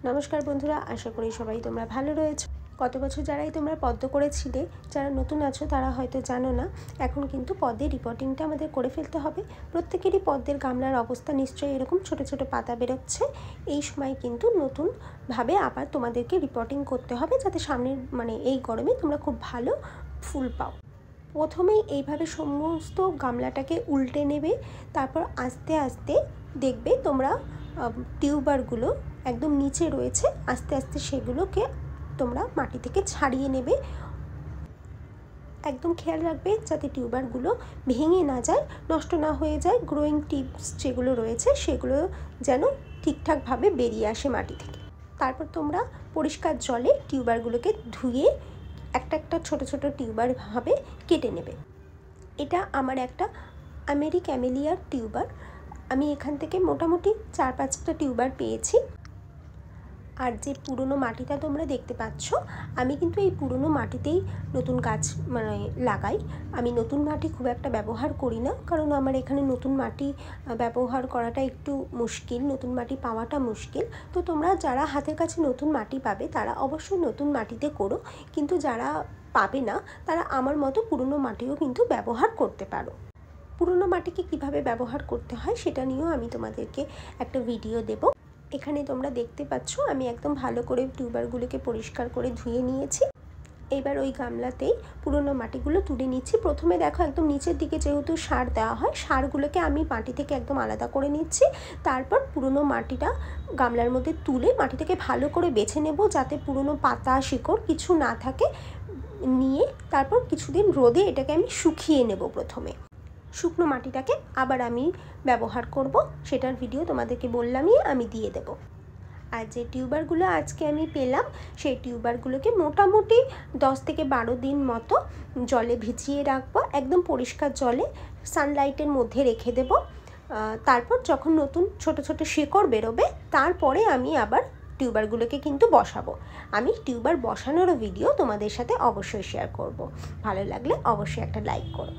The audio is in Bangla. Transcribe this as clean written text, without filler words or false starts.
নমস্কার বন্ধুরা, আশা করি সবাই তোমরা ভালো রয়েছো। গত বছর যারাই তোমরা পদ্ম করেছিলে, যারা নতুন আছো তারা হয়তো জানো না, এখন কিন্তু পদ্মের রিপোর্টিংটা আমাদের করে ফেলতে হবে। প্রত্যেকেরই পদ্মের গামলার অবস্থা নিশ্চয়ই এরকম ছোট ছোট পাতা বেরোচ্ছে। এই সময় কিন্তু নতুনভাবে আবার তোমাদেরকে রিপোর্টিং করতে হবে, যাতে সামনের এই গরমে তোমরা খুব ভালো ফুল পাও। প্রথমেই এইভাবে সমস্ত গামলাটাকে উল্টে নেবে, তারপর আস্তে আস্তে দেখবে তোমরা টিউবারগুলো একদম নিচে রয়েছে, আস্তে আস্তে সেগুলোকে তোমরা মাটি থেকে ছাড়িয়ে নেবে। একদম খেয়াল রাখবে যাতে টিউবারগুলো ভেঙে না যায়, নষ্ট না হয়ে যায়। গ্রোয়িং টিপস যেগুলো রয়েছে সেগুলো যেন ঠিকঠাকভাবে বেরিয়ে আসে মাটি থেকে। তারপর তোমরা পরিষ্কার জলে টিউবারগুলোকে ধুয়ে একটা একটা ছোট ছোট টিউবার ভাবে কেটে নেবে। এটা আমার একটা ক্যামেলিয়ার টিউবার। আমি এখান থেকে মোটামুটি 4-5টা টিউবার পেয়েছি। আর যে পুরনো মাটিটা তোমরা দেখতে পাচ্ছ, আমি কিন্তু এই পুরনো মাটিতেই নতুন গাছ লাগাই। আমি নতুন মাটি খুব একটা ব্যবহার করি না, কারণ আমার এখানে নতুন মাটি ব্যবহার করাটা একটু মুশকিল, নতুন মাটি পাওয়াটা মুশকিল। তো তোমরা যারা হাতের কাছে নতুন মাটি পাবে তারা অবশ্যই নতুন মাটিতে করো, কিন্তু যারা পাবে না তারা আমার মতো পুরনো মাটিও কিন্তু ব্যবহার করতে পারো। পুরনো মাটিকে কিভাবে ব্যবহার করতে হয় সেটা নিয়েও আমি তোমাদেরকে একটা ভিডিও দেব। এখানে তোমরা দেখতে পাচ্ছ আমি একদম ভালো করে টিউবারগুলোকে পরিষ্কার করে ধুয়ে নিয়েছি। এবার ওই গামলাতেই পুরনো মাটিগুলো তুলে নিচ্ছি। প্রথমে দেখো একদম নিচের দিকে যেহেতু সার দেওয়া হয়, সারগুলোকে আমি মাটি থেকে একদম আলাদা করে নিচ্ছি। তারপর পুরনো মাটিটা গামলার মধ্যে তুলে মাটি থেকে ভালো করে বেছে নেব, যাতে পুরনো পাতা শিকড় কিছু না থাকে। নিয়ে তারপর কিছুদিন রোদে এটাকে আমি শুকিয়ে নেব। প্রথমে শুকনো মাটিটাকে আবার আমি ব্যবহার করব, সেটার ভিডিও তোমাদেরকে বললামই, আমি দিয়ে দেব। আর যে টিউবারগুলো আজকে আমি পেলাম, সেই টিউবারগুলোকে মোটামুটি 10 থেকে 12 দিন মতো জলে ভিজিয়ে রাখবো, একদম পরিষ্কার জলে সানলাইটের মধ্যে রেখে দেব। তারপর যখন নতুন ছোট ছোট শিকড় বেরোবে, তারপরে আমি আবার টিউবারগুলোকে কিন্তু বসাবো। আমি টিউবার বসানোরও ভিডিও তোমাদের সাথে অবশ্যই শেয়ার করব। ভালো লাগলে অবশ্যই একটা লাইক করো।